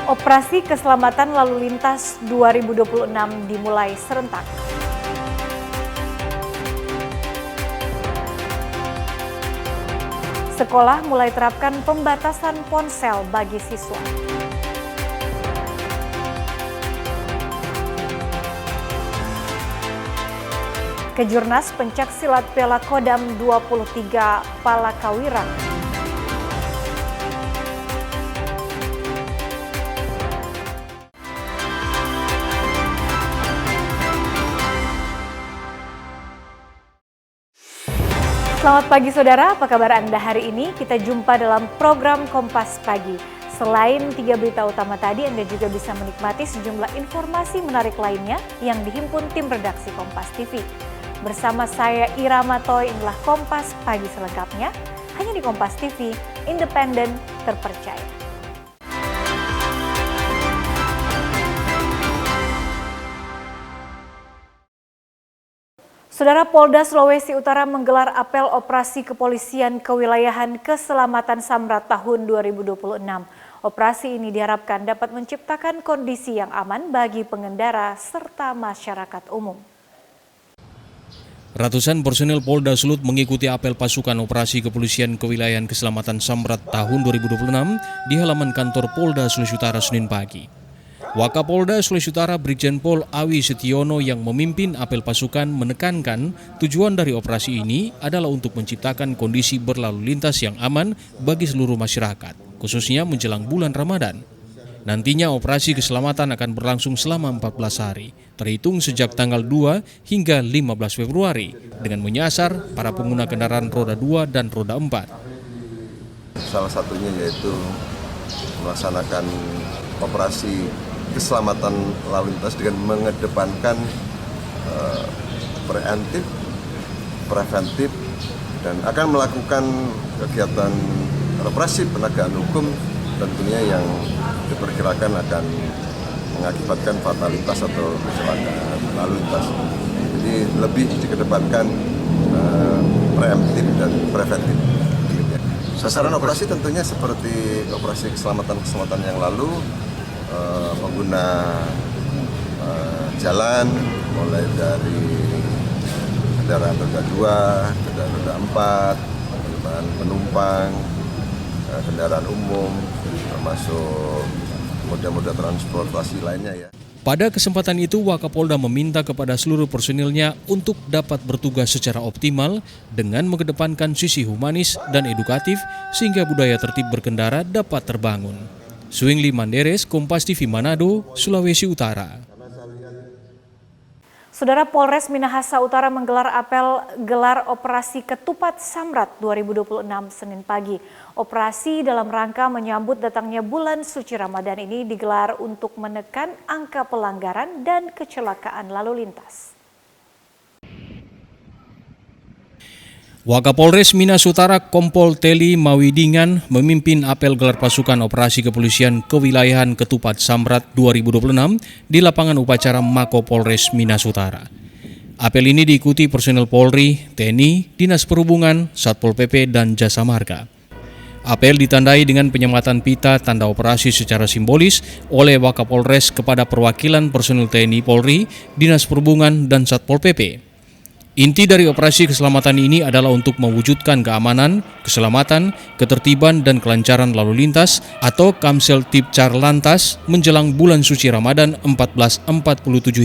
Operasi Keselamatan Lalu Lintas 2026 dimulai serentak. Sekolah mulai terapkan pembatasan ponsel bagi siswa. Kejurnas Pencak Silat Piala Kodam 23 Palakawirang. Selamat pagi saudara, apa kabar Anda hari ini? Kita jumpa dalam program Kompas Pagi. Selain 3 berita utama tadi, Anda juga bisa menikmati sejumlah informasi menarik lainnya yang dihimpun tim redaksi Kompas TV. Bersama saya Irama Toy, inilah Kompas Pagi selengkapnya, hanya di Kompas TV, independen, terpercaya. Saudara, Polda Sulawesi Utara menggelar apel operasi kepolisian kewilayahan keselamatan Samrat tahun 2026. Operasi ini diharapkan dapat menciptakan kondisi yang aman bagi pengendara serta masyarakat umum. Ratusan personel Polda Sulut mengikuti apel pasukan operasi kepolisian kewilayahan keselamatan Samrat tahun 2026 di halaman kantor Polda Sulawesi Utara Senin pagi. Wakapolda Sulawesi Utara Brigjen Pol Awi Setiono yang memimpin apel pasukan menekankan tujuan dari operasi ini adalah untuk menciptakan kondisi berlalu lintas yang aman bagi seluruh masyarakat, khususnya menjelang bulan Ramadan. Nantinya operasi keselamatan akan berlangsung selama 14 hari, terhitung sejak tanggal 2 hingga 15 Februari, dengan menyasar para pengguna kendaraan roda 2 dan roda 4. Salah satunya yaitu melaksanakan operasi keselamatan lalu lintas dengan mengedepankan preventif, dan akan melakukan kegiatan represif penegakan hukum tentunya yang diperkirakan akan mengakibatkan fatalitas atau kecelakaan lalu lintas. Jadi lebih dikedepankan preemptif dan preventif. Sasaran operasi tentunya seperti operasi keselamatan yang lalu, pengguna jalan mulai dari kendaraan roda 2, kendaraan roda 4, kendaraan penumpang, kendaraan umum, termasuk moda-moda transportasi lainnya ya. Pada kesempatan itu, Wakapolda meminta kepada seluruh personilnya untuk dapat bertugas secara optimal dengan mengedepankan sisi humanis dan edukatif sehingga budaya tertib berkendara dapat terbangun. Suingli Manderes, Kompas TV Manado, Sulawesi Utara. Saudara, Polres Minahasa Utara menggelar apel gelar operasi Ketupat Samrat 2026 Senin pagi. Operasi dalam rangka menyambut datangnya bulan suci Ramadan ini digelar untuk menekan angka pelanggaran dan kecelakaan lalu lintas. Wakapolres Minahasa Utara Kompol Teli Mawidingan memimpin apel gelar pasukan operasi kepolisian kewilayahan Ketupat Samrat 2026 di lapangan upacara Mako Polres Minahasa Utara. Apel ini diikuti personel Polri, TNI, Dinas Perhubungan, Satpol PP, dan Jasa Marga. Apel ditandai dengan penyematan pita tanda operasi secara simbolis oleh Wakapolres kepada perwakilan personel TNI, Polri, Dinas Perhubungan, dan Satpol PP. Inti dari operasi keselamatan ini adalah untuk mewujudkan keamanan, keselamatan, ketertiban, dan kelancaran lalu lintas atau Kamsel Tipcar Lantas menjelang bulan suci Ramadan 1447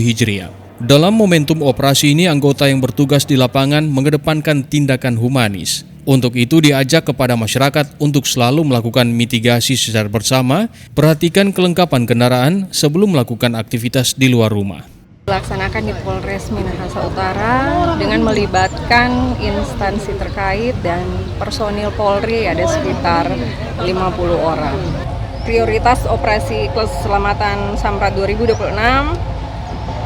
Hijriah. Dalam momentum operasi ini, anggota yang bertugas di lapangan mengedepankan tindakan humanis. Untuk itu diajak kepada masyarakat untuk selalu melakukan mitigasi secara bersama, perhatikan kelengkapan kendaraan sebelum melakukan aktivitas di luar rumah. Dilaksanakan di Polres Minahasa Utara dengan melibatkan instansi terkait dan personil Polri ada sekitar 50 orang. Prioritas operasi keselamatan Samrat 2026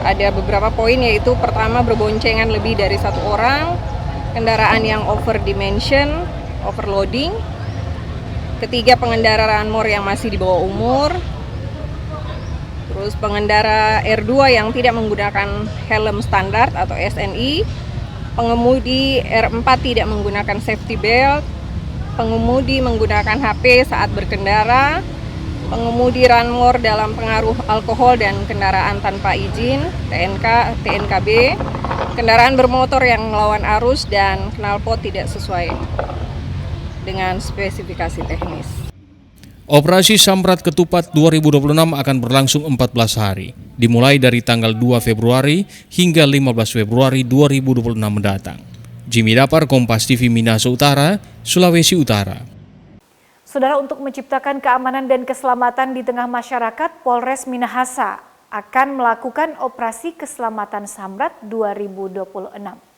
ada beberapa poin, yaitu pertama berboncengan lebih dari 1 orang, kendaraan yang over dimension, overloading, ketiga pengendaraan mor yang masih di bawah umur, terus pengendara R2 yang tidak menggunakan helm standar atau SNI, pengemudi R4 tidak menggunakan safety belt, pengemudi menggunakan HP saat berkendara, pengemudi runmore dalam pengaruh alkohol dan kendaraan tanpa izin, TNKB, kendaraan bermotor yang melawan arus, dan knalpot tidak sesuai dengan spesifikasi teknis. Operasi Samrat Ketupat 2026 akan berlangsung 14 hari, dimulai dari tanggal 2 Februari hingga 15 Februari 2026 mendatang. Jimmy Dapar, Kompas TV, Minahasa Utara, Sulawesi Utara. Saudara, untuk menciptakan keamanan dan keselamatan di tengah masyarakat, Polres Minahasa akan melakukan Operasi Keselamatan Samrat 2026.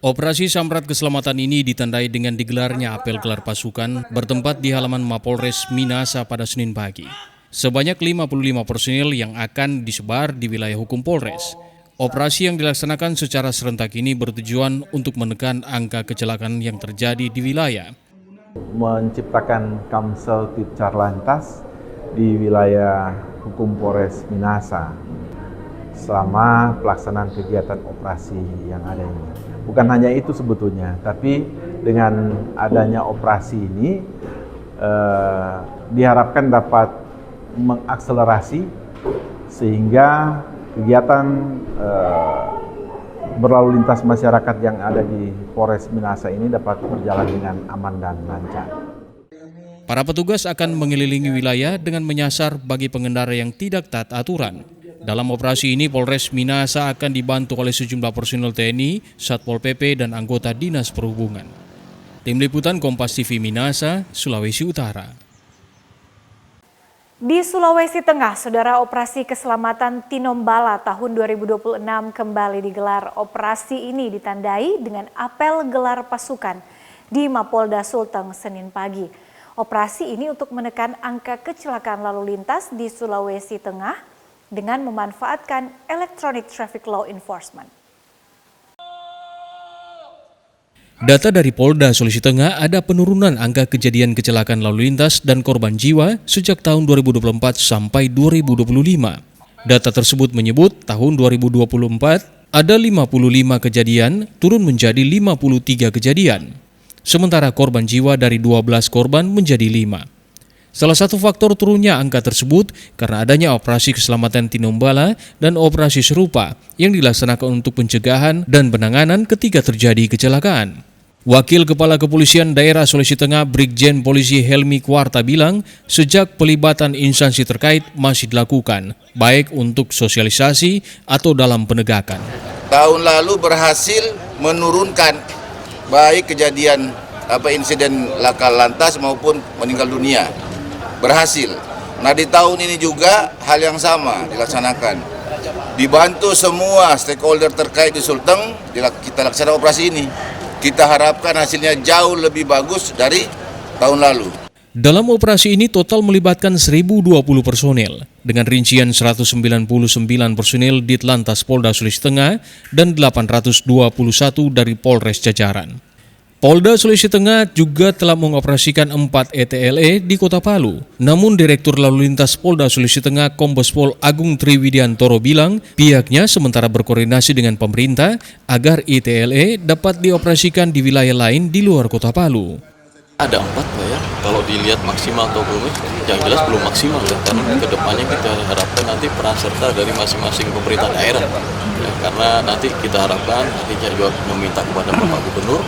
Operasi Samrat Keselamatan ini ditandai dengan digelarnya apel gelar pasukan bertempat di halaman Mapolres Minahasa pada Senin pagi. Sebanyak 55 personil yang akan disebar di wilayah hukum Polres. Operasi yang dilaksanakan secara serentak ini bertujuan untuk menekan angka kecelakaan yang terjadi di wilayah. Menciptakan Kamsel Titcar Lantas di wilayah hukum Polres Minahasa selama pelaksanaan kegiatan operasi yang ada ini. Bukan hanya itu sebetulnya, tapi dengan adanya operasi ini diharapkan dapat mengakselerasi sehingga kegiatan berlalu lintas masyarakat yang ada di Polres Minahasa ini dapat berjalan dengan aman dan lancar. Para petugas akan mengelilingi wilayah dengan menyasar bagi pengendara yang tidak taat aturan. Dalam operasi ini, Polres Minahasa akan dibantu oleh sejumlah personil TNI, Satpol PP, dan anggota Dinas Perhubungan. Tim Liputan Kompas TV Minahasa, Sulawesi Utara. Di Sulawesi Tengah, Saudara, Operasi Keselamatan Tinombala tahun 2026 kembali digelar. Operasi ini ditandai dengan apel gelar pasukan di Mapolda Sulteng Senin pagi. Operasi ini untuk menekan angka kecelakaan lalu lintas di Sulawesi Tengah dengan memanfaatkan Electronic Traffic Law Enforcement. Data dari Polda Sulawesi Tengah, ada penurunan angka kejadian kecelakaan lalu lintas dan korban jiwa sejak tahun 2024 sampai 2025. Data tersebut menyebut tahun 2024 ada 55 kejadian turun menjadi 53 kejadian. Sementara korban jiwa dari 12 korban menjadi 5. Salah satu faktor turunnya angka tersebut karena adanya operasi keselamatan Tinombala dan operasi serupa yang dilaksanakan untuk pencegahan dan penanganan ketika terjadi kecelakaan. Wakil Kepala Kepolisian Daerah Sulawesi Tengah Brigjen Polisi Helmi Kuarta bilang, sejak pelibatan instansi terkait masih dilakukan, baik untuk sosialisasi atau dalam penegakan. Tahun lalu berhasil menurunkan baik kejadian insiden laka lantas maupun meninggal dunia. Berhasil. Nah, di tahun ini juga hal yang sama dilaksanakan. Dibantu semua stakeholder terkait di Sulteng, kita laksanakan operasi ini. Kita harapkan hasilnya jauh lebih bagus dari tahun lalu. Dalam operasi ini total melibatkan 1.020 personel, dengan rincian 199 personel Ditlantas Polda Sulawesi Tengah dan 821 dari Polres jajaran. Polda Sulawesi Tengah juga telah mengoperasikan 4 ETLE di Kota Palu. Namun Direktur Lalu Lintas Polda Sulawesi Tengah Kombes Pol Agung Triwidiantoro bilang pihaknya sementara berkoordinasi dengan pemerintah agar ETLE dapat dioperasikan di wilayah lain di luar Kota Palu. Ada 4 Pak ya, kalau dilihat maksimal atau belum, yang jelas belum maksimal ya, karena ke depannya kita harapkan nanti peran serta dari masing-masing pemerintah daerah ya, karena nanti kita harapkan nantinya juga meminta kepada Bapak Gubernur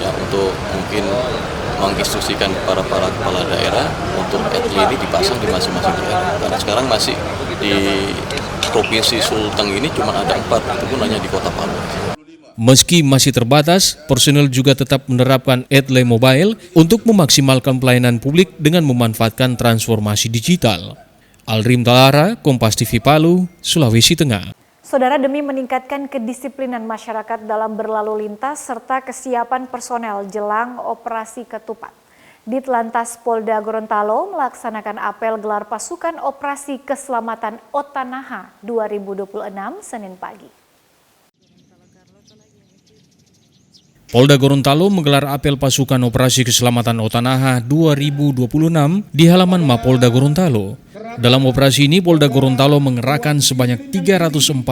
ya untuk mungkin menginstruksikan para kepala daerah untuk ETLE ini dipasang di masing-masing daerah. Karena sekarang masih di Provinsi Sulteng ini cuma ada 4, itu pun hanya di Kota Palu. Meski masih terbatas, personel juga tetap menerapkan ETLE Mobile untuk memaksimalkan pelayanan publik dengan memanfaatkan transformasi digital. Alrim Talara, Kompas TV Palu, Sulawesi Tengah. Saudara, demi meningkatkan kedisiplinan masyarakat dalam berlalu lintas serta kesiapan personel jelang operasi ketupat, Ditlantas Polda Gorontalo melaksanakan apel gelar pasukan Operasi Keselamatan Otanaha 2026 Senin pagi. Polda Gorontalo menggelar apel pasukan Operasi Keselamatan Otanaha 2026 di halaman Mapolda Gorontalo. Dalam operasi ini, Polda Gorontalo mengerahkan sebanyak 341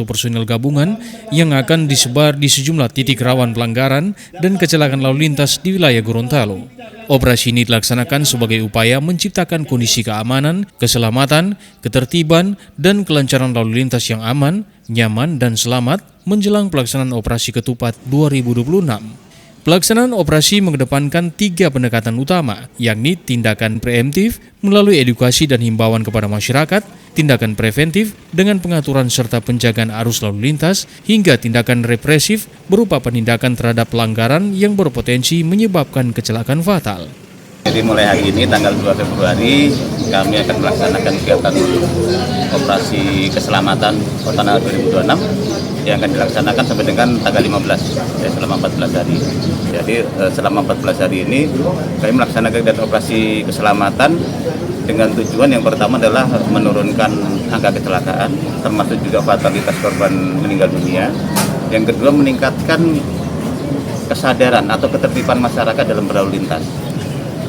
personil gabungan yang akan disebar di sejumlah titik rawan pelanggaran dan kecelakaan lalu lintas di wilayah Gorontalo. Operasi ini dilaksanakan sebagai upaya menciptakan kondisi keamanan, keselamatan, ketertiban, dan kelancaran lalu lintas yang aman, nyaman, dan selamat menjelang pelaksanaan Operasi Ketupat 2026. Pelaksanaan operasi mengedepankan 3 pendekatan utama, yakni tindakan preemptif melalui edukasi dan himbauan kepada masyarakat, tindakan preventif dengan pengaturan serta penjagaan arus lalu lintas, hingga tindakan represif berupa penindakan terhadap pelanggaran yang berpotensi menyebabkan kecelakaan fatal. Jadi mulai hari ini tanggal 2 Februari kami akan melaksanakan kegiatan operasi keselamatan Kota Naha 2026 yang akan dilaksanakan sampai dengan tanggal 15 selama 14 hari. Jadi selama 14 hari ini kami melaksanakan kegiatan operasi keselamatan dengan tujuan yang pertama adalah menurunkan angka kecelakaan termasuk juga fatalitas korban meninggal dunia. Yang kedua meningkatkan kesadaran atau ketertiban masyarakat dalam berlalu lintas.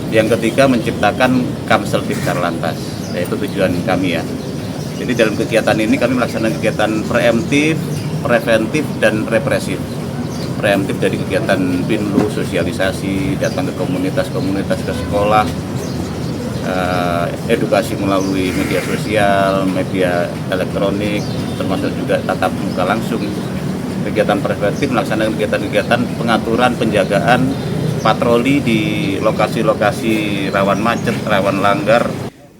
Yang ketiga menciptakan Kamsel Tipcar Lantas, yaitu tujuan kami ya. Jadi dalam kegiatan ini kami melaksanakan kegiatan preemptif, preventif, dan represif. Preemptif dari kegiatan pinlu, sosialisasi, datang ke komunitas-komunitas, ke sekolah, edukasi melalui media sosial, media elektronik, termasuk juga tatap muka langsung. Kegiatan preventif melaksanakan kegiatan-kegiatan pengaturan, penjagaan, patroli di lokasi-lokasi rawan macet, rawan langgar.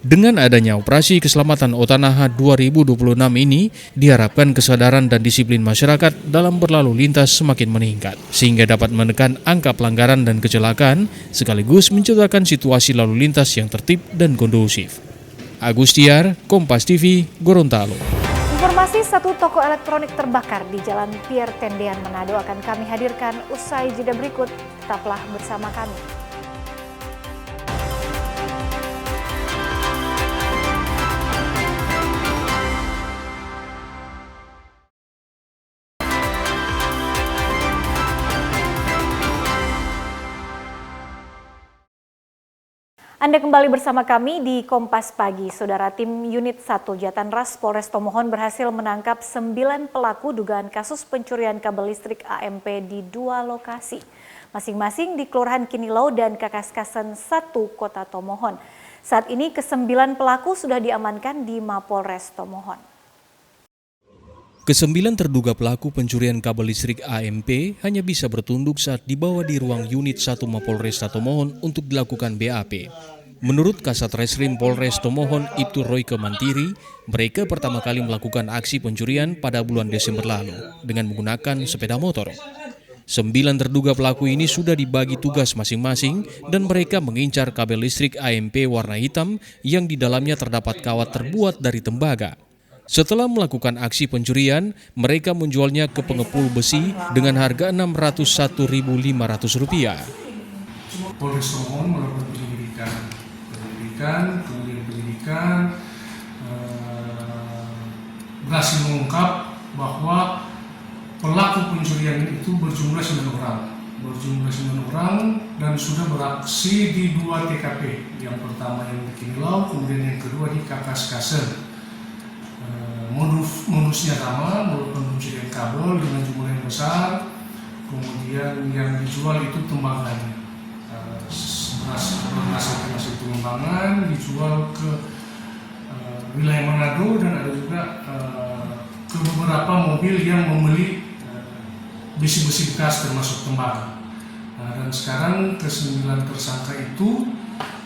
Dengan adanya Operasi Keselamatan Kota Naha 2026 ini, diharapkan kesadaran dan disiplin masyarakat dalam berlalu lintas semakin meningkat, sehingga dapat menekan angka pelanggaran dan kecelakaan, sekaligus menciptakan situasi lalu lintas yang tertib dan kondusif. Agus Tiar, Kompas TV, Gorontalo. Informasi satu toko elektronik terbakar di Jalan Pierre Tendean, Manado akan kami hadirkan usai jeda berikut. Tetaplah bersama kami. Anda kembali bersama kami di Kompas Pagi. Saudara, tim Unit 1 Jatanras Polres Tomohon berhasil menangkap 9 pelaku dugaan kasus pencurian kabel listrik AMP di 2 lokasi, masing-masing di Kelurahan Kinilau dan Kakaskasen 1 Kota Tomohon. Saat ini ke-9 pelaku sudah diamankan di Mapolres Tomohon. Ke-9 terduga pelaku pencurian kabel listrik AMP hanya bisa bertunduk saat dibawa di ruang Unit 1 Mapolres Tomohon untuk dilakukan BAP. Menurut Kasat Reskrim Polres Tomohon Ibtu Royke Mantiri, mereka pertama kali melakukan aksi pencurian pada bulan Desember lalu dengan menggunakan sepeda motor. 9 terduga pelaku ini sudah dibagi tugas masing-masing dan mereka mengincar kabel listrik AMP warna hitam yang di dalamnya terdapat kawat terbuat dari tembaga. Setelah melakukan aksi pencurian, mereka menjualnya ke pengepul besi dengan harga Rp601.500. Polres Tomohon melakukan penyelidikan, berhasil mengungkap bahwa pelaku pencurian itu berjumlah 9 orang dan sudah beraksi di 2 TKP. Yang pertama yang di Kinilau, kemudian yang kedua di Kakaskasen. Modusnya sama, melakukan pencurian kabel dengan jumlah yang besar, kemudian yang dijual itu tembagannya. Berdasarkan hasil pengembangan dijual ke wilayah Manado dan ada juga ke beberapa mobil yang membeli besi-besi bekas termasuk tembaga. Dan sekarang ke-9 tersangka itu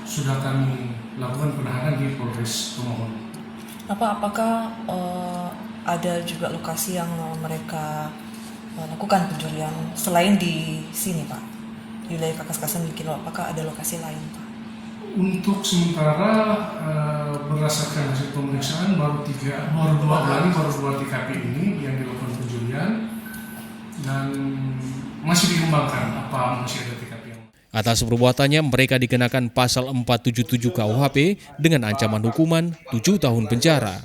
sudah kami lakukan penahanan di Polres Tomohon. Apakah ada juga lokasi yang mereka lakukan pencurian selain di sini, Pak? Di wilayah Kakaskasen di Kinilau, apakah ada lokasi lain, Pak? Untuk sementara berdasarkan hasil pemeriksaan baru 2 TKP ini yang dilakukan pencurian dan masih dikembangkan apa masih ada TKP yang. Atas perbuatannya mereka dikenakan pasal 477 KUHP dengan ancaman hukuman 7 tahun penjara.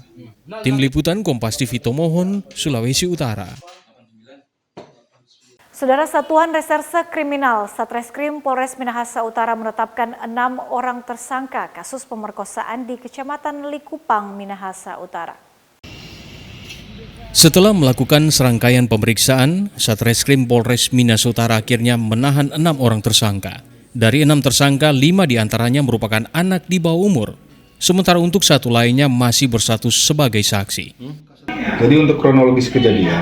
Tim Liputan Kompas TV Tomohon, Sulawesi Utara. Saudara, Satuan Reserse Kriminal Satreskrim Polres Minahasa Utara menetapkan 6 orang tersangka kasus pemerkosaan di Kecamatan Likupang, Minahasa Utara. Setelah melakukan serangkaian pemeriksaan, Satreskrim Polres Minahasa Utara akhirnya menahan 6 orang tersangka, Dari 6 tersangka, 5 diantaranya merupakan anak di bawah umur. Sementara untuk 1 lainnya masih berstatus sebagai saksi. Jadi untuk kronologis kejadian,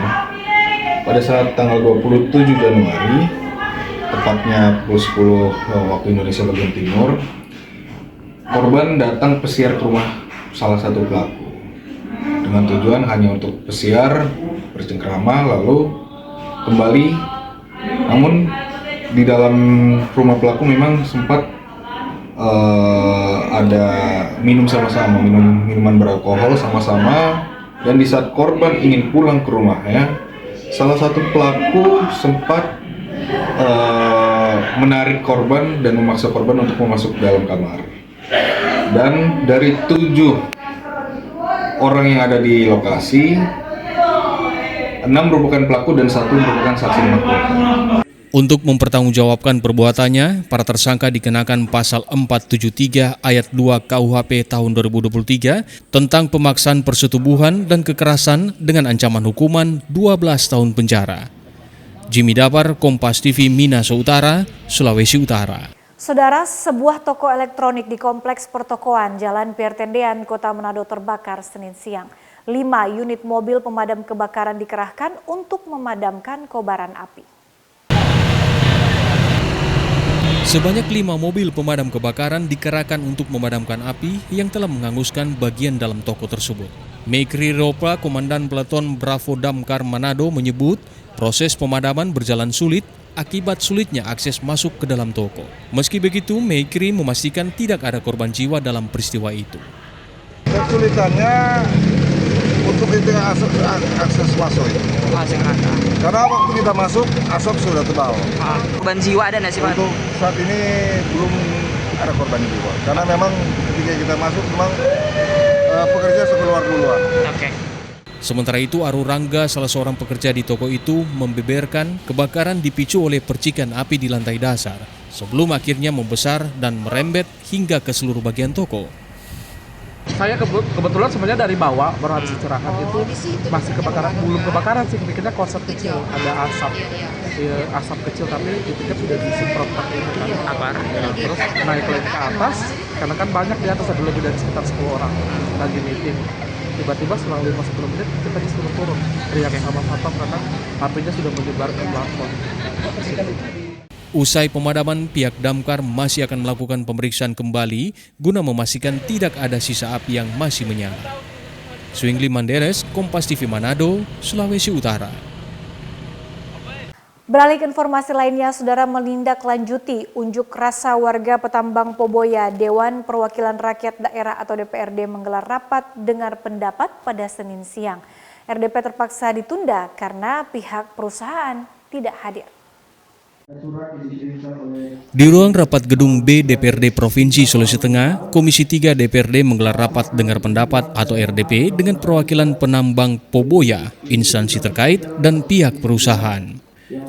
pada saat tanggal 27 Januari, tepatnya pukul 10 waktu Indonesia bagian timur, korban datang pesiar ke rumah salah satu pelaku dengan tujuan hanya untuk pesiar, bercengkrama, lalu kembali. Namun di dalam rumah pelaku memang sempat ada minum sama-sama, minuman beralkohol sama-sama, dan di saat korban ingin pulang ke rumahnya, salah satu pelaku sempat menarik korban dan memaksa korban untuk masuk dalam kamar. Dan dari 7 orang yang ada di lokasi, 6 merupakan pelaku dan 1 merupakan saksi mata. Untuk mempertanggungjawabkan perbuatannya, para tersangka dikenakan pasal 473 ayat 2 KUHP tahun 2023 tentang pemaksaan persetubuhan dan kekerasan dengan ancaman hukuman 12 tahun penjara. Jimmy Dapar, Kompas TV, Minahasa Utara, Sulawesi Utara. Saudara, sebuah toko elektronik di Kompleks Pertokoan Jalan Pertendean, Kota Manado terbakar Senin siang. 5 unit mobil pemadam kebakaran dikerahkan untuk memadamkan kobaran api. Sebanyak 5 mobil pemadam kebakaran dikerahkan untuk memadamkan api yang telah menghanguskan bagian dalam toko tersebut. Mekri Ropa, Komandan Peleton Bravo Damkar Manado menyebut proses pemadaman berjalan sulit akibat sulitnya akses masuk ke dalam toko. Meski begitu, Mekri memastikan tidak ada korban jiwa dalam peristiwa itu. Kesulitannya untuk itu akses masuk itu. Karena waktu kita masuk, asap sudah tebal. Korban jiwa ada nggak sih Pak? Untuk saat ini belum ada korban jiwa. Karena memang ketika kita masuk, memang pekerja keluar duluan. Oke. Sementara itu, Aru Rangga, salah seorang pekerja di toko itu, membeberkan kebakaran dipicu oleh percikan api di lantai dasar, sebelum akhirnya membesar dan merembet hingga ke seluruh bagian toko. Saya kebetulan sebenarnya dari bawah baru habis istirahat itu masih kebakaran, belum kebakaran sih, pikirnya konsep kecil, ada asap, asap kecil tapi dipikir sudah disemprot pakai terus naik lagi ke atas karena kan banyak di atas, ada lebih dari sekitar 10 orang lagi meeting. Tiba-tiba selang 5-10 menit kita disuruh turun, teriak sama satpam karena apinya sudah menyebar ke plafon. Usai pemadaman, pihak damkar masih akan melakukan pemeriksaan kembali guna memastikan tidak ada sisa api yang masih menyala. Swingli Manderes, Kompas TV Manado, Sulawesi Utara. Beralih ke informasi lainnya, Saudara, menindaklanjuti unjuk rasa warga Petambang Poboya, Dewan Perwakilan Rakyat Daerah atau DPRD menggelar rapat dengar pendapat pada Senin siang. RDP terpaksa ditunda karena pihak perusahaan tidak hadir. Di ruang rapat Gedung B DPRD Provinsi Sulawesi Tengah, Komisi 3 DPRD menggelar rapat dengar pendapat atau RDP dengan perwakilan penambang Poboya, instansi terkait, dan pihak perusahaan.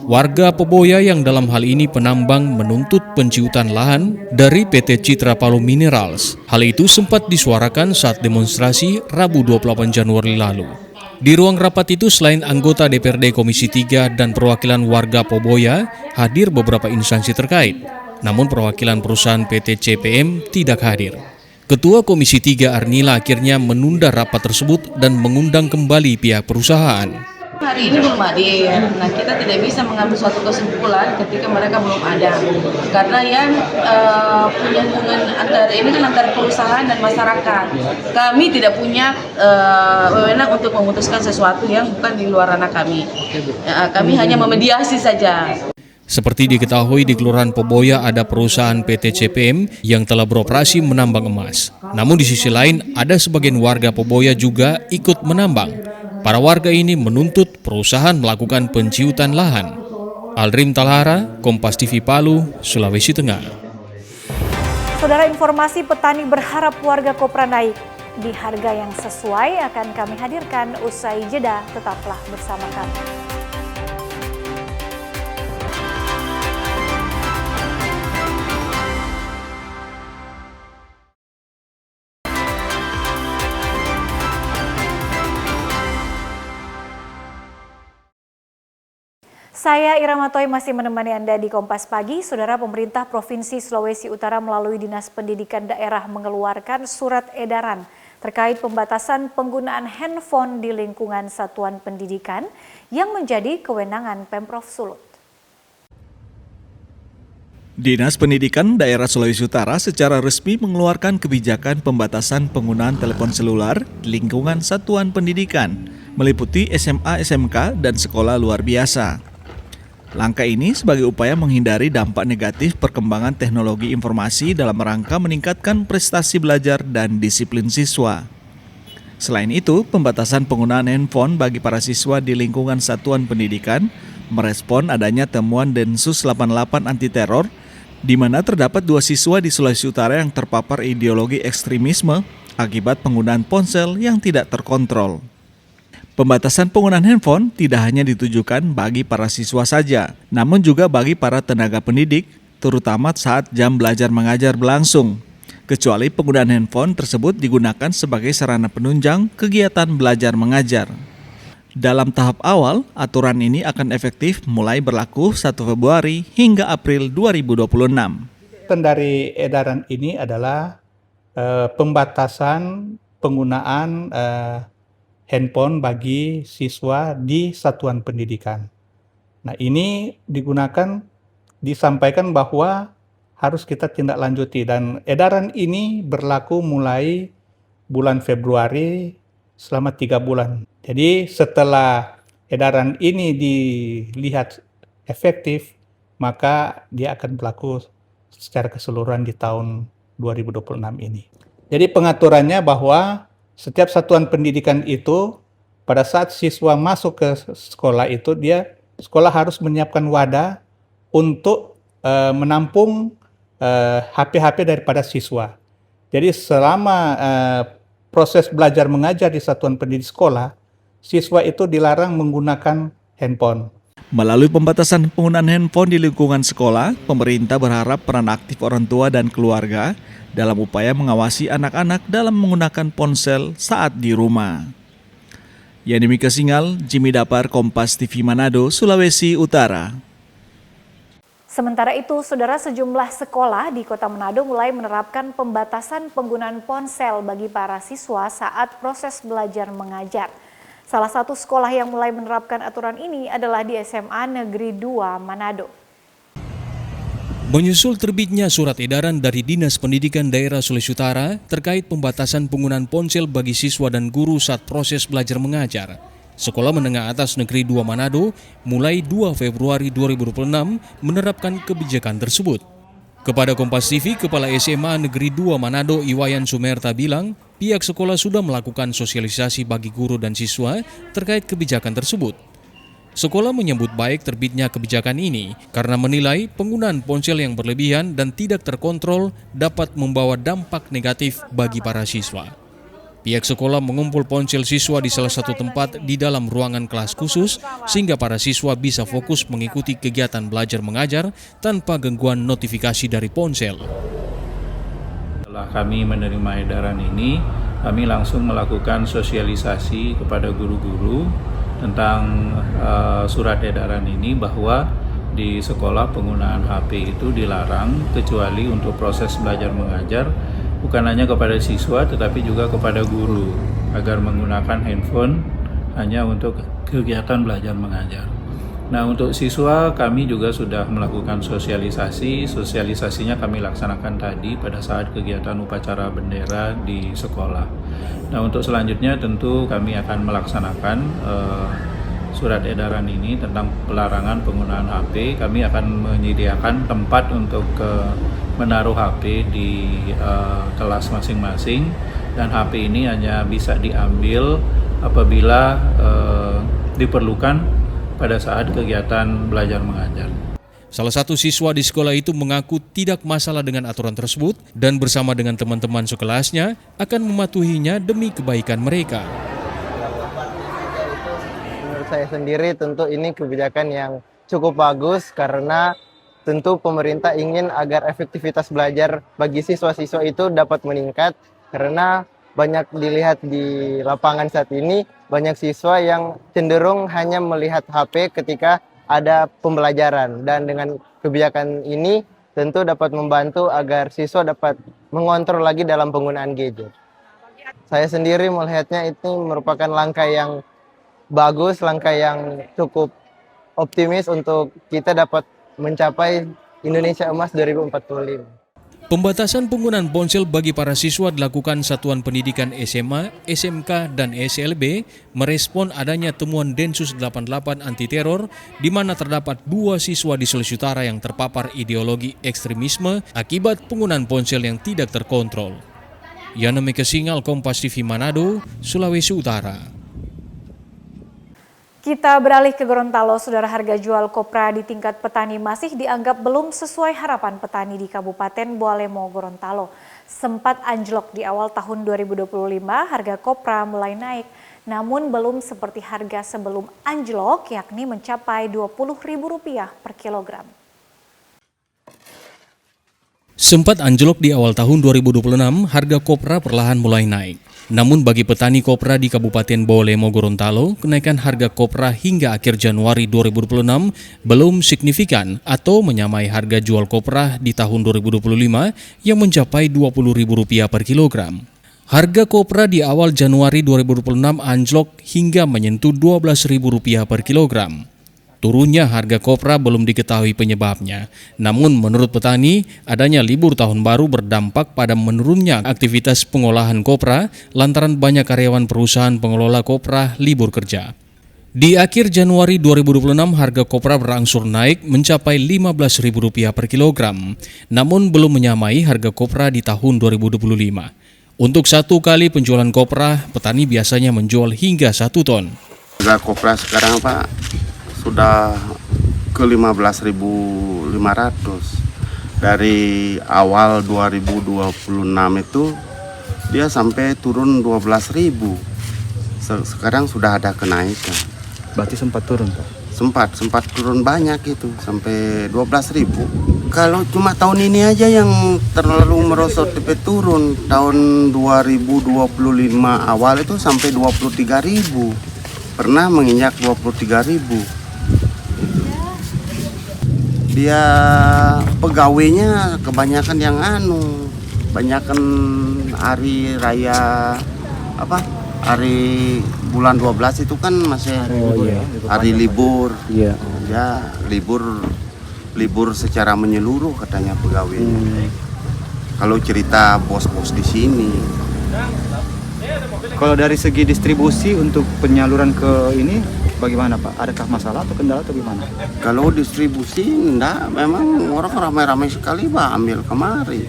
Warga Poboya yang dalam hal ini penambang menuntut penciutan lahan dari PT Citra Palu Minerals. Hal itu sempat disuarakan saat demonstrasi Rabu 28 Januari lalu. Di ruang rapat itu selain anggota DPRD Komisi 3 dan perwakilan warga Poboya, hadir beberapa instansi terkait. Namun perwakilan perusahaan PT CPM tidak hadir. Ketua Komisi 3 Arnila akhirnya menunda rapat tersebut dan mengundang kembali pihak perusahaan. Hari ini belum hadir, nah kita tidak bisa mengambil suatu kesimpulan ketika mereka belum ada, karena yang punya hubungan antara perusahaan dan masyarakat. Kami tidak punya wewenang untuk memutuskan sesuatu yang bukan di luar ranah kami. Kami hanya memediasi saja. Seperti diketahui di Kelurahan Poboya ada perusahaan PT CPM yang telah beroperasi menambang emas. Namun di sisi lain ada sebagian warga Poboya juga ikut menambang. Para warga ini menuntut perusahaan melakukan penciutan lahan. Aldrim Talhara, Kompas TV Palu, Sulawesi Tengah. Saudara, informasi petani berharap warga kopra naik di harga yang sesuai akan kami hadirkan usai jeda. Tetaplah bersama kami. Saya Ira Matoy masih menemani Anda di Kompas Pagi. Saudara, pemerintah Provinsi Sulawesi Utara melalui Dinas Pendidikan Daerah mengeluarkan surat edaran terkait pembatasan penggunaan handphone di lingkungan satuan pendidikan yang menjadi kewenangan Pemprov Sulut. Dinas Pendidikan Daerah Sulawesi Utara secara resmi mengeluarkan kebijakan pembatasan penggunaan telepon seluler di lingkungan satuan pendidikan, meliputi SMA, SMK, dan sekolah luar biasa. Langkah ini sebagai upaya menghindari dampak negatif perkembangan teknologi informasi dalam rangka meningkatkan prestasi belajar dan disiplin siswa. Selain itu, pembatasan penggunaan handphone bagi para siswa di lingkungan satuan pendidikan merespon adanya temuan Densus 88 anti teror, di mana terdapat 2 siswa di Sulawesi Utara yang terpapar ideologi ekstremisme akibat penggunaan ponsel yang tidak terkontrol. Pembatasan penggunaan handphone tidak hanya ditujukan bagi para siswa saja, namun juga bagi para tenaga pendidik, terutama saat jam belajar mengajar berlangsung, kecuali penggunaan handphone tersebut digunakan sebagai sarana penunjang kegiatan belajar mengajar. Dalam tahap awal, aturan ini akan efektif mulai berlaku 1 Februari hingga April 2026. Dari edaran ini adalah pembatasan penggunaan handphone bagi siswa di satuan pendidikan. Nah, ini disampaikan bahwa harus kita tindak lanjuti, dan edaran ini berlaku mulai bulan Februari selama 3 bulan. Jadi setelah edaran ini dilihat efektif, maka dia akan berlaku secara keseluruhan di tahun 2026 ini. Jadi pengaturannya bahwa setiap satuan pendidikan itu pada saat siswa masuk ke sekolah itu, sekolah harus menyiapkan wadah untuk menampung HP-HP daripada siswa. Jadi selama proses belajar mengajar di satuan pendidik sekolah, siswa itu dilarang menggunakan handphone. Melalui pembatasan penggunaan handphone di lingkungan sekolah, pemerintah berharap peran aktif orang tua dan keluarga dalam upaya mengawasi anak-anak dalam menggunakan ponsel saat di rumah. Yani Mika Singal, Jimmy Dapar, Kompas TV Manado, Sulawesi Utara. Sementara itu, saudara, sejumlah sekolah di Kota Manado mulai menerapkan pembatasan penggunaan ponsel bagi para siswa saat proses belajar mengajar. Salah satu sekolah yang mulai menerapkan aturan ini adalah di SMA Negeri 2 Manado. Menyusul terbitnya surat edaran dari Dinas Pendidikan Daerah Sulawesi Utara terkait pembatasan penggunaan ponsel bagi siswa dan guru saat proses belajar mengajar, Sekolah Menengah Atas Negeri 2 Manado mulai 2 Februari 2026 menerapkan kebijakan tersebut. Kepada Kompas TV, Kepala SMA Negeri 2 Manado Iwayan Sumerta bilang, pihak sekolah sudah melakukan sosialisasi bagi guru dan siswa terkait kebijakan tersebut. Sekolah menyambut baik terbitnya kebijakan ini karena menilai penggunaan ponsel yang berlebihan dan tidak terkontrol dapat membawa dampak negatif bagi para siswa. Pihak sekolah mengumpul ponsel siswa di salah satu tempat di dalam ruangan kelas khusus sehingga para siswa bisa fokus mengikuti kegiatan belajar mengajar tanpa gangguan notifikasi dari ponsel. Setelah kami menerima edaran ini, kami langsung melakukan sosialisasi kepada guru-guru tentang surat edaran ini bahwa di sekolah penggunaan HP itu dilarang kecuali untuk proses belajar mengajar, bukan hanya kepada siswa tetapi juga kepada guru agar menggunakan handphone hanya untuk kegiatan belajar mengajar. Nah, untuk siswa kami juga sudah melakukan sosialisasinya kami laksanakan tadi pada saat kegiatan upacara bendera di sekolah. Nah, untuk selanjutnya tentu kami akan melaksanakan surat edaran ini tentang pelarangan penggunaan HP. Kami akan menyediakan tempat untuk menaruh HP di kelas masing-masing, dan HP ini hanya bisa diambil apabila diperlukan pada saat kegiatan belajar mengajar. Salah satu siswa di sekolah itu mengaku tidak masalah dengan aturan tersebut dan bersama dengan teman-teman sekelasnya akan mematuhinya demi kebaikan mereka. Menurut saya sendiri tentu ini kebijakan yang cukup bagus karena tentu pemerintah ingin agar efektivitas belajar bagi siswa-siswa itu dapat meningkat, karena banyak dilihat di lapangan saat ini, banyak siswa yang cenderung hanya melihat HP ketika ada pembelajaran, dan dengan kebijakan ini tentu dapat membantu agar siswa dapat mengontrol lagi dalam penggunaan gadget. Saya sendiri melihatnya itu merupakan langkah yang bagus, langkah yang cukup optimis untuk kita dapat mencapai Indonesia Emas 2045. Pembatasan penggunaan ponsel bagi para siswa dilakukan Satuan Pendidikan SMA, SMK, dan SLB merespon adanya temuan Densus 88 anti teror di mana terdapat 2 siswa di Sulawesi Utara yang terpapar ideologi ekstremisme akibat penggunaan ponsel yang tidak terkontrol. Yana Mekesingal, Kompas TV Manado, Sulawesi Utara. Kita beralih ke Gorontalo, saudara. Harga jual kopra di tingkat petani masih dianggap belum sesuai harapan petani di Kabupaten Boalemo, Gorontalo. Sempat anjlok di awal tahun 2025, harga kopra mulai naik. Namun belum seperti harga sebelum anjlok, yakni mencapai Rp20.000 per kilogram. Sempat anjlok di awal tahun 2026, harga kopra perlahan mulai naik. Namun bagi petani kopra di Kabupaten Boalemo, Gorontalo, kenaikan harga kopra hingga akhir Januari 2026 belum signifikan atau menyamai harga jual kopra di tahun 2025 yang mencapai Rp20.000 per kilogram. Harga kopra di awal Januari 2026 anjlok hingga menyentuh Rp12.000 per kilogram. Turunnya harga kopra belum diketahui penyebabnya. Namun menurut petani, adanya libur tahun baru berdampak pada menurunnya aktivitas pengolahan kopra lantaran banyak karyawan perusahaan pengelola kopra libur kerja. Di akhir Januari 2026, harga kopra berangsur naik mencapai Rp15.000 per kilogram, namun belum menyamai harga kopra di tahun 2025. Untuk satu kali penjualan kopra, petani biasanya menjual hingga 1 ton. Harga kopra sekarang Pak sudah ke 15.500. Dari awal 2026 itu dia sampai turun 12.000. Sekarang sudah ada kenaikan. Berarti sempat turun, Pak? Sempat turun banyak itu, sampai 12.000. Kalau cuma tahun ini aja yang terlalu merosot sampai turun. Tahun 2025 awal itu sampai 23.000. Pernah menginjak 23.000. Dia pegawainya kebanyakan yang banyakan hari raya hari bulan 12 itu kan masih hari libur. Iya. Ya, libur secara menyeluruh katanya pegawainya. Kalau cerita bos-bos di sini. Kalau dari segi distribusi untuk penyaluran ke ini bagaimana Pak? Adakah masalah atau kendala atau gimana? Kalau distribusi enggak, memang orang ramai-ramai sekali Pak ambil kemari.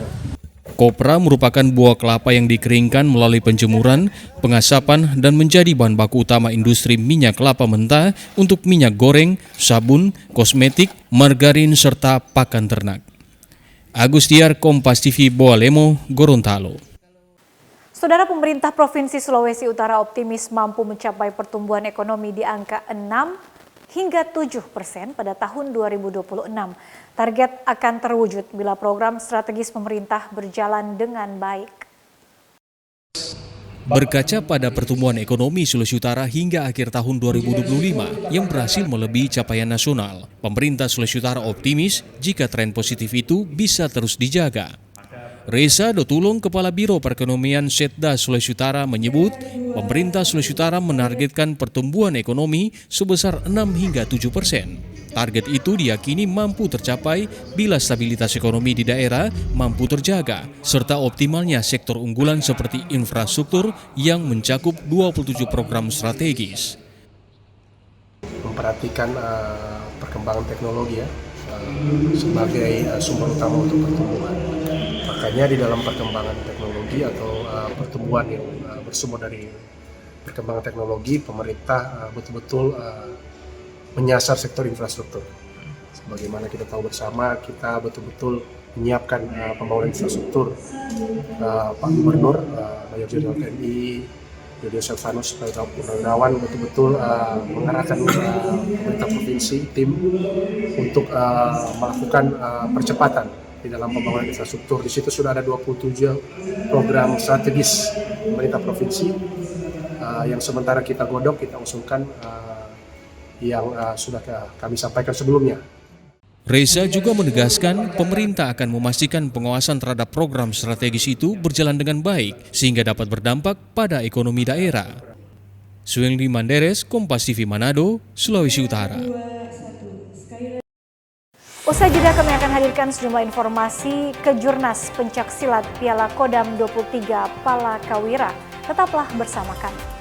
Kopra merupakan buah kelapa yang dikeringkan melalui penjemuran, pengasapan, dan menjadi bahan baku utama industri minyak kelapa mentah untuk minyak goreng, sabun, kosmetik, margarin, serta pakan ternak. Agus Tiar, Kompas TV Boalemo, Gorontalo. Saudara, pemerintah Provinsi Sulawesi Utara optimis mampu mencapai pertumbuhan ekonomi di angka 6 hingga 7% pada tahun 2026. Target akan terwujud bila program strategis pemerintah berjalan dengan baik. Berkaca pada pertumbuhan ekonomi Sulawesi Utara hingga akhir tahun 2025 yang berhasil melebihi capaian nasional, pemerintah Sulawesi Utara optimis jika tren positif itu bisa terus dijaga. Reza Dotulung, Kepala Biro Perekonomian Setda Sulawesi Utara menyebut, pemerintah Sulawesi Utara menargetkan pertumbuhan ekonomi sebesar 6 hingga 7%. Target itu diyakini mampu tercapai bila stabilitas ekonomi di daerah mampu terjaga, serta optimalnya sektor unggulan seperti infrastruktur yang mencakup 27 program strategis. Memperhatikan perkembangan teknologi sebagai sumber utama untuk pertumbuhan. Makanya di dalam perkembangan teknologi atau pertumbuhan yang bersumber dari perkembangan teknologi, pemerintah betul-betul menyasar sektor infrastruktur. Sebagaimana kita tahu bersama, kita betul-betul menyiapkan pembangunan infrastruktur. Pak Gubernur, Mayor Jenderal TNI, Yodio Selvanus sebagai Purnawirawan betul-betul mengarahkan pemerintah provinsi, tim untuk melakukan percepatan di dalam pembangunan infrastruktur. Di situ sudah ada 27 program strategis pemerintah provinsi yang sementara kita godok, kita usulkan yang sudah kami sampaikan sebelumnya. Reza juga menegaskan pemerintah akan memastikan pengawasan terhadap program strategis itu berjalan dengan baik sehingga dapat berdampak pada ekonomi daerah. Suengli Manderes, Kompas TV Manado, Sulawesi Utara. Usai jeda kami akan hadirkan sejumlah informasi kejurnas pencaksilat Piala Kodam 23 Palakawira. Tetaplah bersama kami.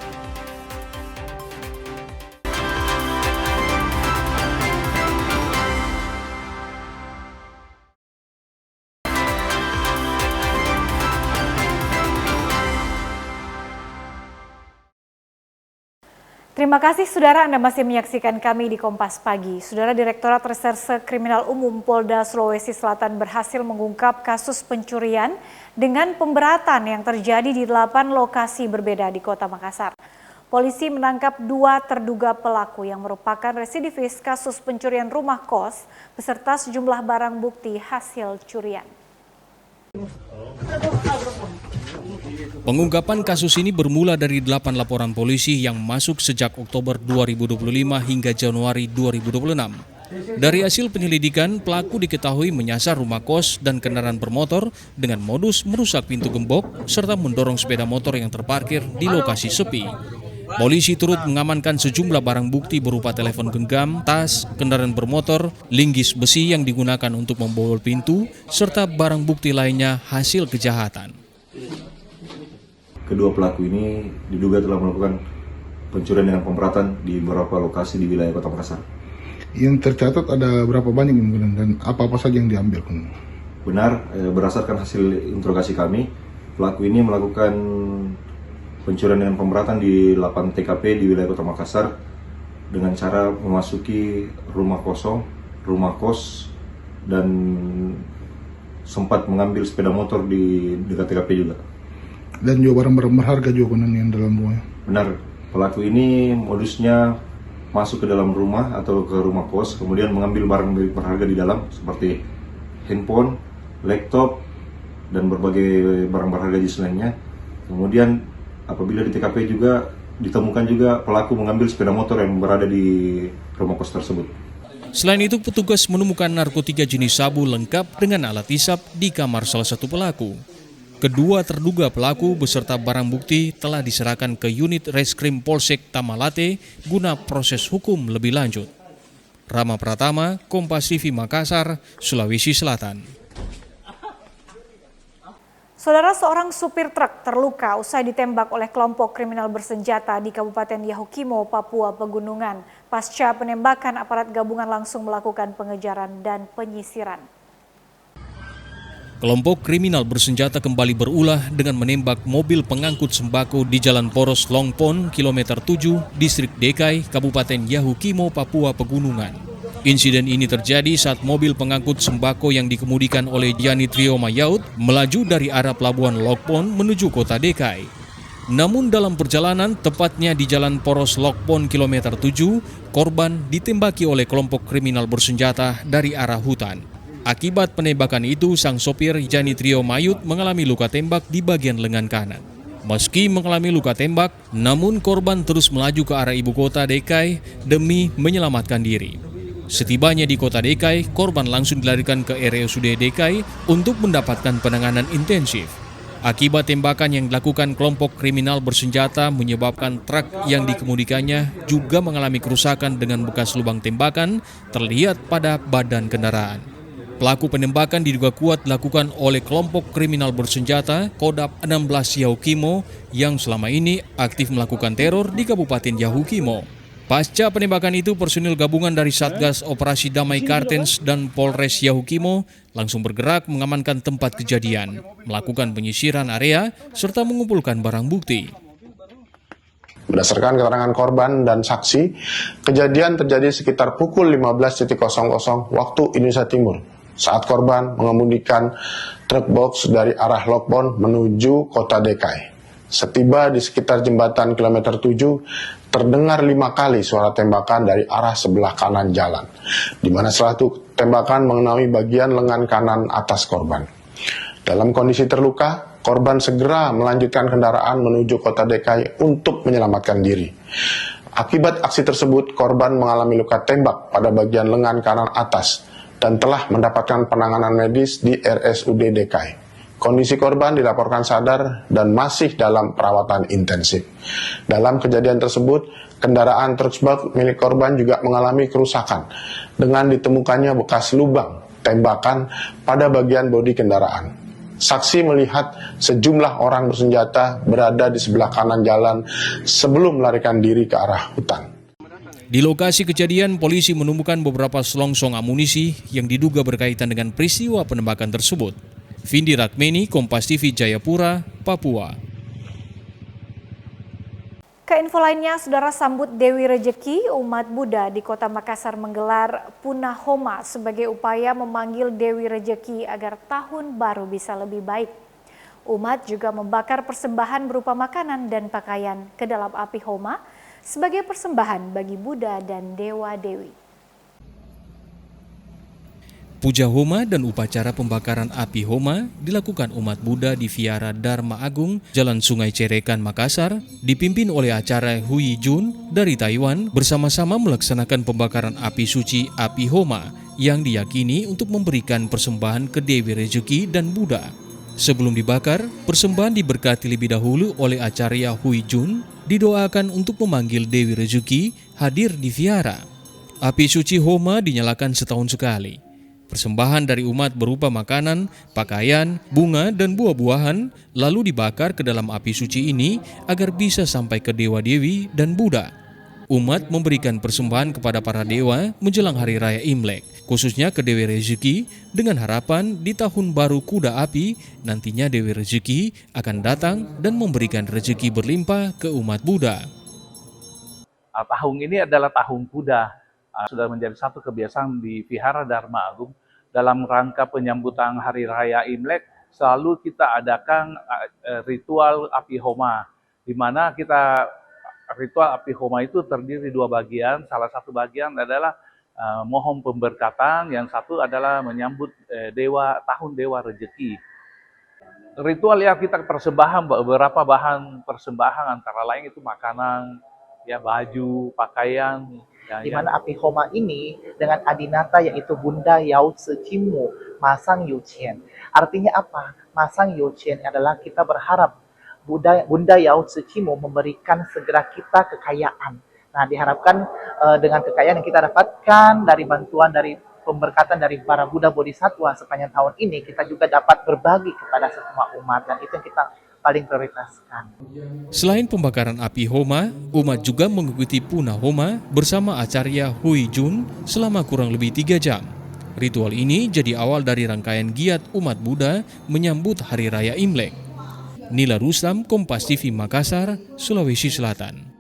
Terima kasih saudara, Anda masih menyaksikan kami di Kompas Pagi. Saudara, Direktorat Reserse Kriminal Umum Polda Sulawesi Selatan berhasil mengungkap kasus pencurian dengan pemberatan yang terjadi di 8 lokasi berbeda di Kota Makassar. Polisi menangkap 2 terduga pelaku yang merupakan residivis kasus pencurian rumah kos beserta sejumlah barang bukti hasil curian. Pengungkapan kasus ini bermula dari 8 laporan polisi yang masuk sejak Oktober 2025 hingga Januari 2026. Dari hasil penyelidikan, pelaku diketahui menyasar rumah kos dan kendaraan bermotor dengan modus merusak pintu gembok serta mendorong sepeda motor yang terparkir di lokasi sepi. Polisi turut mengamankan sejumlah barang bukti berupa telepon genggam, tas, kendaraan bermotor, linggis besi yang digunakan untuk membobol pintu, serta barang bukti lainnya hasil kejahatan. Kedua pelaku ini diduga telah melakukan pencurian dengan pemberatan di beberapa lokasi di wilayah Kota Makassar. Yang tercatat ada berapa banyak dan apa-apa saja yang diambil? Benar, berdasarkan hasil interogasi kami, pelaku ini melakukan pencurian dengan pemberatan di 8 TKP di wilayah Kota Makassar dengan cara memasuki rumah kosong, rumah kos, dan sempat mengambil sepeda motor di dekat TKP juga. Dan juga barang-barang berharga juga yang dalam rumah. Benar, pelaku ini modusnya masuk ke dalam rumah atau ke rumah kos, kemudian mengambil barang berharga di dalam seperti handphone, laptop, dan berbagai barang berharga di lainnya. Kemudian apabila di TKP juga ditemukan juga pelaku mengambil sepeda motor yang berada di rumah kos tersebut. Selain itu, petugas menemukan narkotika jenis sabu lengkap dengan alat hisap di kamar salah satu pelaku. Kedua terduga pelaku beserta barang bukti telah diserahkan ke unit Reskrim Polsek Tamalate guna proses hukum lebih lanjut. Rama Pratama, Kompas TV Makassar, Sulawesi Selatan. Saudara, seorang supir truk terluka usai ditembak oleh kelompok kriminal bersenjata di Kabupaten Yahukimo, Papua Pegunungan. Pasca penembakan, aparat gabungan langsung melakukan pengejaran dan penyisiran. Kelompok kriminal bersenjata kembali berulah dengan menembak mobil pengangkut sembako di Jalan Poros Longpon, kilometer 7, Distrik Dekai, Kabupaten Yahukimo, Papua Pegunungan. Insiden ini terjadi saat mobil pengangkut sembako yang dikemudikan oleh Jani Trio Mayaut melaju dari arah Pelabuhan Lokpon menuju kota Dekai. Namun dalam perjalanan, tepatnya di Jalan Poros Lokpon kilometer 7, korban ditembaki oleh kelompok kriminal bersenjata dari arah hutan. Akibat penembakan itu, sang sopir Jani Trio Mayut mengalami luka tembak di bagian lengan kanan. Meski mengalami luka tembak, namun korban terus melaju ke arah ibu kota Dekai demi menyelamatkan diri. Setibanya di kota Dekai, korban langsung dilarikan ke RSUD Dekai untuk mendapatkan penanganan intensif. Akibat tembakan yang dilakukan kelompok kriminal bersenjata menyebabkan truk yang dikemudikannya juga mengalami kerusakan dengan bekas lubang tembakan terlihat pada badan kendaraan. Pelaku penembakan diduga kuat dilakukan oleh kelompok kriminal bersenjata Kodam 16 Yahukimo yang selama ini aktif melakukan teror di Kabupaten Yahukimo. Pasca penembakan itu, personil gabungan dari Satgas Operasi Damai Kartens dan Polres Yahukimo langsung bergerak mengamankan tempat kejadian, melakukan penyisiran area, serta mengumpulkan barang bukti. Berdasarkan keterangan korban dan saksi, kejadian terjadi sekitar pukul 15.00 waktu Indonesia Timur, saat korban mengemudikan truk box dari arah Lokpon menuju kota Dekai. Setiba di sekitar jembatan kilometer 7, terdengar 5 kali suara tembakan dari arah sebelah kanan jalan, di mana setelah itu tembakan mengenai bagian lengan kanan atas korban. Dalam kondisi terluka, korban segera melanjutkan kendaraan menuju kota Dekai untuk menyelamatkan diri. Akibat aksi tersebut, korban mengalami luka tembak pada bagian lengan kanan atas dan telah mendapatkan penanganan medis di RSUD DKI. Kondisi korban dilaporkan sadar dan masih dalam perawatan intensif. Dalam kejadian tersebut, kendaraan truk bak milik korban juga mengalami kerusakan dengan ditemukannya bekas lubang tembakan pada bagian bodi kendaraan. Saksi melihat sejumlah orang bersenjata berada di sebelah kanan jalan sebelum melarikan diri ke arah hutan. Di lokasi kejadian, polisi menemukan beberapa selongsong amunisi yang diduga berkaitan dengan peristiwa penembakan tersebut. Vindi Rakmeni, Kompas TV, Jayapura, Papua. Keinfo lainnya, saudara, sambut Dewi Rejeki, umat Buddha di Kota Makassar menggelar Punahoma sebagai upaya memanggil Dewi Rejeki agar tahun baru bisa lebih baik. Umat juga membakar persembahan berupa makanan dan pakaian ke dalam api homa sebagai persembahan bagi Buddha dan Dewa-Dewi. Puja Homa dan upacara pembakaran api Homa dilakukan umat Buddha di Vihara Dharma Agung, Jalan Sungai Cerekan, Makassar, dipimpin oleh acara Hui Jun dari Taiwan, bersama-sama melaksanakan pembakaran api suci api Homa yang diyakini untuk memberikan persembahan ke Dewi Rejeki dan Buddha. Sebelum dibakar, persembahan diberkati lebih dahulu oleh acarya Hui Jun, didoakan untuk memanggil Dewi Rejeki hadir di Vihara. Api suci Homa dinyalakan setahun sekali. Persembahan dari umat berupa makanan, pakaian, bunga, dan buah-buahan lalu dibakar ke dalam api suci ini agar bisa sampai ke Dewa-Dewi dan Buddha. Umat memberikan persembahan kepada para dewa menjelang Hari Raya Imlek, khususnya ke Dewi Rejeki dengan harapan di tahun baru kuda api nantinya Dewi Rejeki akan datang dan memberikan rezeki berlimpah ke umat Buddha. Tahun ini adalah tahun kuda. Sudah menjadi satu kebiasaan di Vihara Dharma Agung dalam rangka penyambutan Hari Raya Imlek selalu kita adakan ritual api homa, di mana ritual api homa itu terdiri dua bagian. Salah satu bagian adalah mohon pemberkatan, yang satu adalah menyambut tahun Dewa Rejeki. Ritual yang kita persembahan, beberapa bahan persembahan antara lain itu makanan, ya baju, pakaian. Di mana api homa ini dengan adinata yaitu Bunda Yao Tse Cimu, Masang Yuchen. Artinya apa? Masang Yuchen adalah kita berharap Bunda Yao Tse Cimu memberikan segera kita kekayaan. Nah, diharapkan dengan kekayaan yang kita dapatkan dari bantuan dari pemberkatan dari para Buddha Bodhisattva sepanjang tahun ini, kita juga dapat berbagi kepada semua umat, dan itu yang kita paling prioritaskan. Selain pembakaran api Homa, umat juga mengikuti Punah Homa bersama acarya Hui Jun selama kurang lebih 3 jam. Ritual ini jadi awal dari rangkaian giat umat Buddha menyambut Hari Raya Imlek. Nila Rustam, Kompas TV, Makassar, Sulawesi Selatan.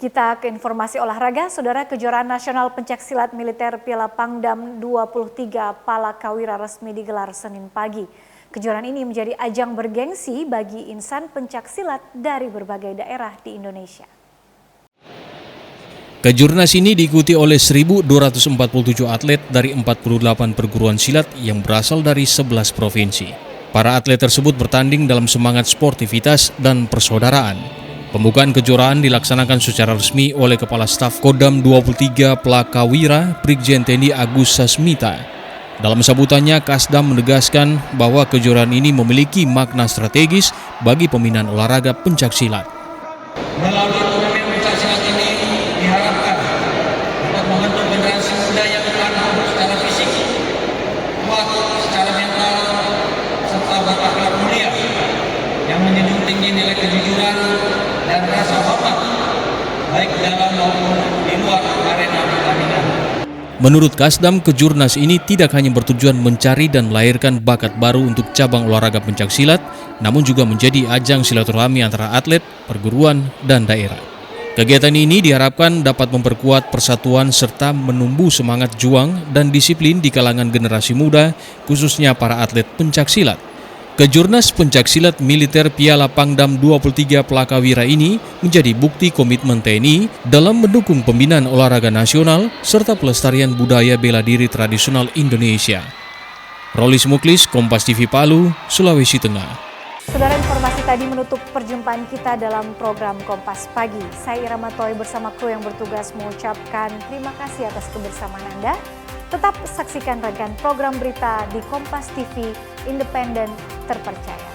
Kita ke informasi olahraga, saudara. Kejuaraan nasional pencaksilat militer Piala Pangdam 23 Palakawira resmi digelar Senin pagi. Kejuaraan ini menjadi ajang bergengsi bagi insan pencaksilat dari berbagai daerah di Indonesia. Kejurnas ini diikuti oleh 1.247 atlet dari 48 perguruan silat yang berasal dari 11 provinsi. Para atlet tersebut bertanding dalam semangat sportivitas dan persaudaraan. Pembukaan kejuaraan dilaksanakan secara resmi oleh Kepala Staf Kodam 23 Palakawira, Brigjen TNI Agus Sasmita. Dalam sambutannya, Kasdam menegaskan bahwa kejuaraan ini memiliki makna strategis bagi pembinaan olahraga pencaksilat. Melalui turnamen pencaksilat ini diharapkan dapat membentuk generasi muda yang tangguh secara fisik, kuat secara mental, serta berakhlak mulia, yang menjunjung tinggi nilai kejujuran dan rasa hormat, baik dalam maupun di luar arena pertandingan. Menurut Kasdam, Kejurnas ini tidak hanya bertujuan mencari dan melahirkan bakat baru untuk cabang olahraga pencaksilat, namun juga menjadi ajang silaturahmi antara atlet, perguruan, dan daerah. Kegiatan ini diharapkan dapat memperkuat persatuan serta menumbuh semangat juang dan disiplin di kalangan generasi muda, khususnya para atlet pencaksilat. Kejurnas pencaksilat militer Piala Pangdam 23 Palakawira ini menjadi bukti komitmen TNI dalam mendukung pembinaan olahraga nasional serta pelestarian budaya bela diri tradisional Indonesia. Rolis Muklis, Kompas TV Palu, Sulawesi Tengah. Saudara, informasi tadi tadi menutup perjumpaan kita dalam program Kompas Pagi. Saya Ira Matoy bersama kru yang bertugas mengucapkan terima kasih atas kebersamaan Anda. Tetap saksikan rangkaian program berita di Kompas TV, independen, terpercaya.